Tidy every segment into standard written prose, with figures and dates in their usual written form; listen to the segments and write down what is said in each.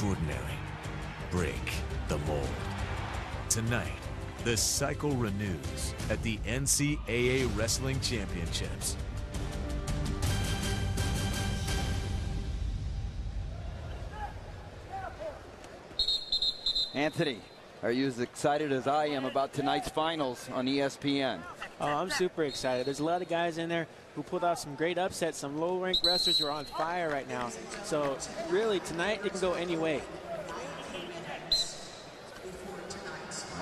extraordinary. Break the mold. Tonight, the cycle renews at the NCAA Wrestling Championships. Anthony, are you as excited as I am about tonight's finals on ESPN? Oh, I'm super excited. There's a lot of guys in there who pulled off some great upsets. Some low-ranked wrestlers who are on fire right now. So really, tonight it can go any way.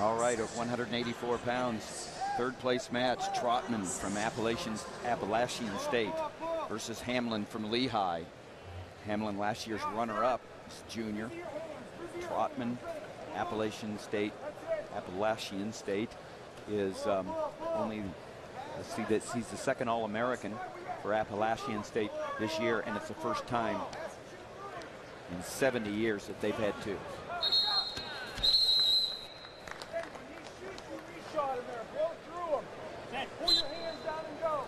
All right, at 184 pounds, third place match, Trotman from Appalachian State versus Hamlin from Lehigh. Hamlin, last year's runner-up, junior. Trotman, Appalachian State is only, let's see, that he's the second All-American for Appalachian State this year, and it's the first time in 70 years that they've had two. Pull your hands down and go.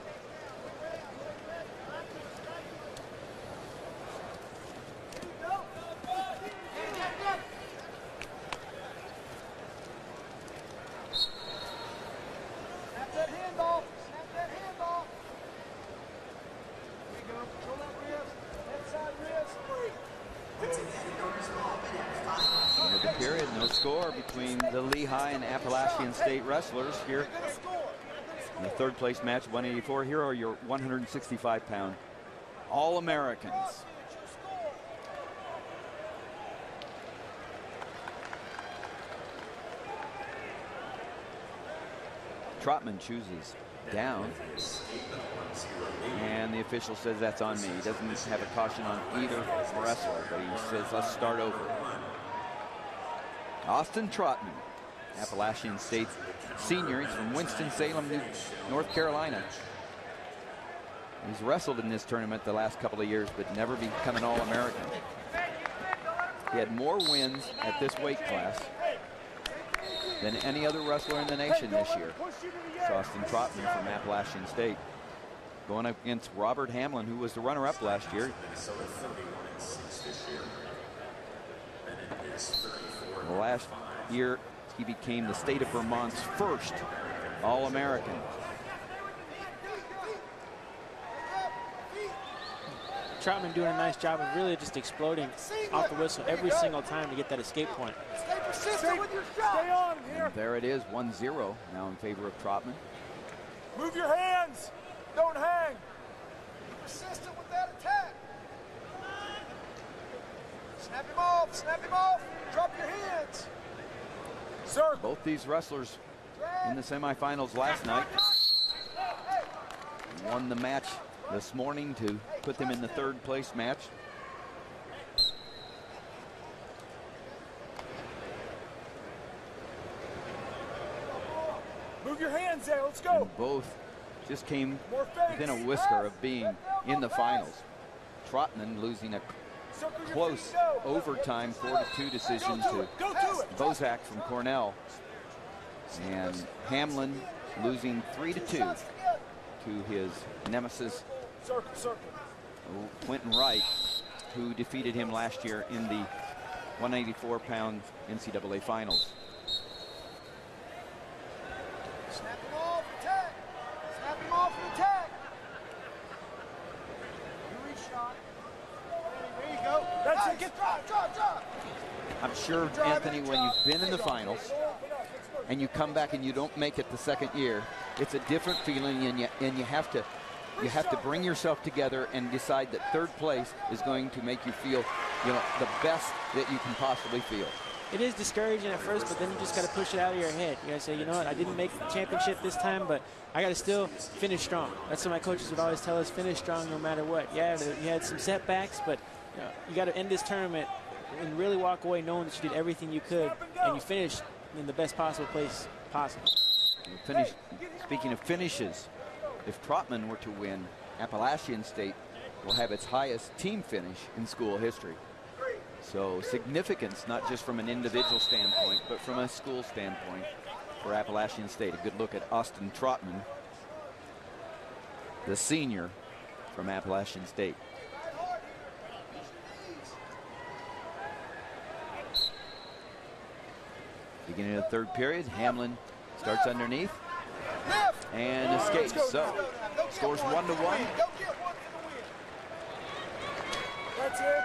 Snap that hand off. Snap that hand off. There you go. Control that wrist. Head side wrist. End of the period, no score between the Lehigh and Appalachian State wrestlers here. In the third place match, 184. Here are your 165-pound All-Americans. Trotman chooses down, and the official says that's on me. He doesn't have a caution on either wrestler, but he says let's start over. Austin Trotman, Appalachian State senior. He's from Winston-Salem, North Carolina. He's wrestled in this tournament the last couple of years, but never become an All-American. He had more wins at this weight class than any other wrestler in the nation this year. It's Austin Trotman from Appalachian State going up against Robert Hamlin, who was the runner-up last year. Last year, he became the state of Vermont's first All-American. Trotman doing a nice job of really just exploding off the whistle every single time to get that escape point. Stay persistent with your shot. Stay on here. And there it is, 1-0 now in favor of Trotman. Move your hands. Don't hang. Be persistent with that attack. Snap him off. Snap him off. Drop your hands. Circle. Both these wrestlers in the semifinals last night won the match this morning to put them in the third place match. Move your hands there. Let's go. And both just came within a whisker of being in the finals. Trotman losing a close overtime 4-2 decision to Bozak from Cornell, and Hamlin losing 3-2 to his nemesis Quentin Wright, who defeated him last year in the 184-pound NCAA finals. Snap him off, attack. Snap him off and attack. You shot. There you go. That's it. Get drop. I'm sure, Anthony, when you've been in the finals and you come back and you don't make it the second year, it's a different feeling, and you have to bring yourself together and decide that third place is going to make you feel, the best that you can possibly feel. It is discouraging at first, but then you just got to push it out of your head. You got to say, you know what, I didn't make the championship this time, but I got to still finish strong. That's what my coaches would always tell us, finish strong no matter what. Yeah, you had some setbacks, but you got to end this tournament and really walk away knowing that you did everything you could, and you finished in the best possible place possible. Speaking of finishes, if Trotman were to win, Appalachian State will have its highest team finish in school history. So significance, not just from an individual standpoint, but from a school standpoint for Appalachian State. A good look at Austin Trotman, the senior from Appalachian State. Beginning of the third period, Hamlin starts underneath and escapes. So scores 1-1. That's it.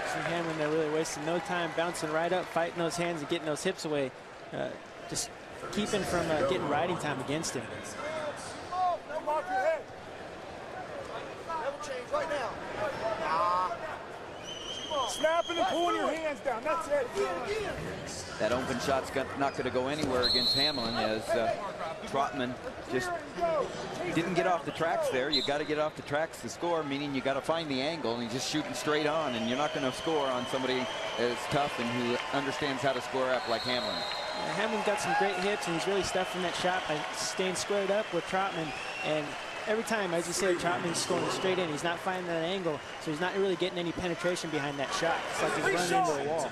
See Hamlin there really wasting no time, bouncing right up, fighting those hands and getting those hips away. Just keeping from getting riding time against him. Come off your head. Never change right now. Snapping and pulling your hands down. That's it. That open shot's not going to go anywhere against Hamlin, as Trotman just didn't get off the tracks there. You got to get off the tracks to score, meaning you got to find the angle, and he's just shooting straight on, and you're not going to score on somebody as tough and who understands how to score up like Hamlin. Yeah, Hamlin's got some great hips, and he's really stuffing that shot by staying squared up with Trotman. And every time, as you said, Trotman's scoring straight in. He's not finding that angle, so he's not really getting any penetration behind that shot. It's like he's running into a wall.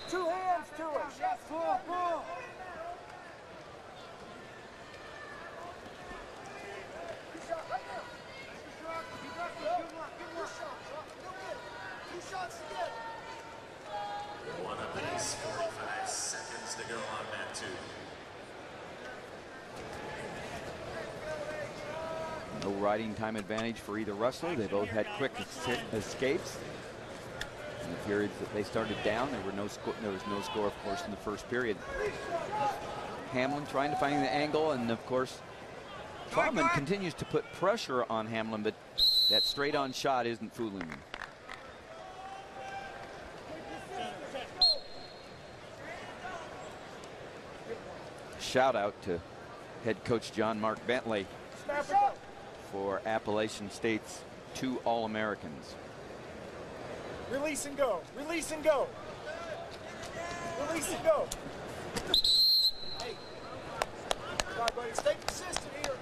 Two hands to it. Pull. One apiece, 45 seconds to go on that two. No riding time advantage for either wrestler. They both had quick escapes. In the periods that they started down, there was no score, of course, in the first period. Hamlin trying to find the angle, and of course, Trotman continues to put pressure on Hamlin, but that straight-on shot isn't fooling him. Shout out to head coach John Mark Bentley for Appalachian State's 2 All-Americans. Release and go. Release and go. Release and go. Hey. All right, buddy. Stay consistent here.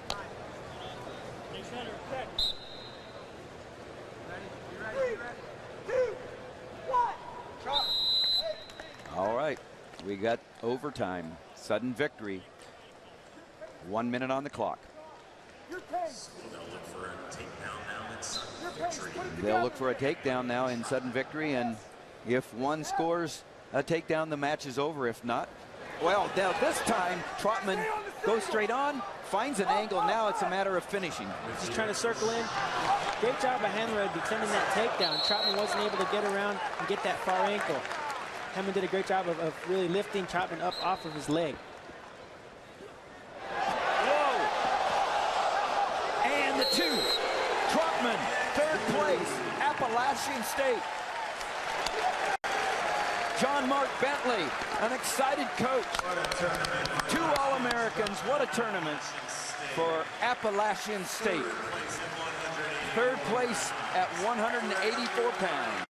All right, we got overtime. Sudden victory. 1 minute on the clock. They'll look for a takedown now in sudden victory, and if one scores a takedown, the match is over. If not, well, now this time Trotman goes straight on, finds an angle. Now it's a matter of finishing. Just trying to circle in. Great job by Hamlin defending that takedown. Trotman wasn't able to get around and get that far ankle. Hamlin did a great job of really lifting Trotman up off of his leg. Whoa! And the two. Trotman, third place, Appalachian State. John Mark Bentley, an excited coach. 2 All-Americans. What a tournament for Appalachian State. Third place at 184 pounds.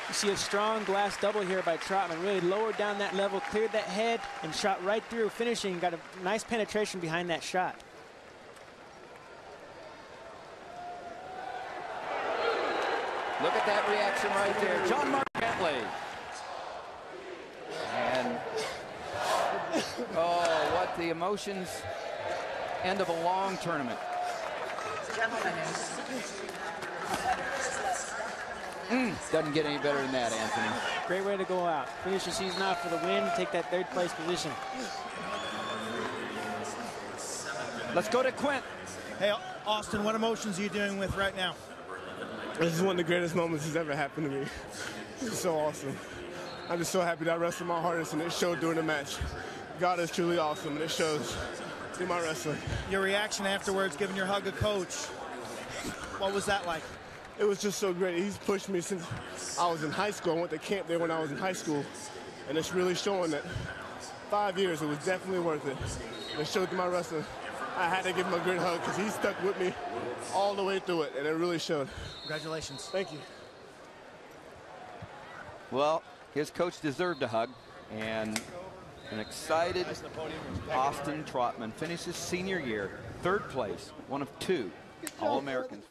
You see a strong glass double here by Trotman. Really lowered down that level, cleared that head, and shot right through, finishing. Got a nice penetration behind that shot. Look at that reaction right there. John Mark Bentley. And, oh, what the emotions. End of a long tournament. Doesn't get any better than that, Anthony. Great way to go out. Finish your season off for the win, take that third place position. Let's go to Quint. Hey, Austin, what emotions are you dealing with right now? This is one of the greatest moments that's ever happened to me. This is so awesome. I'm just so happy that I wrestled my hardest, and it showed during the match. God is truly awesome, and it shows through my wrestling. Your reaction afterwards, giving your hug a coach, what was that like? It was just so great. He's pushed me since I was in high school. I went to camp there when I was in high school, and it's really showing that 5 years, it was definitely worth it. It showed through my wrestling. I had to give him a great hug because he stuck with me all the way through it, and it really showed. Congratulations. Thank you. Well, his coach deserved a hug, and an excited Austin Trotman finishes senior year, third place, one of 2 All-Americans.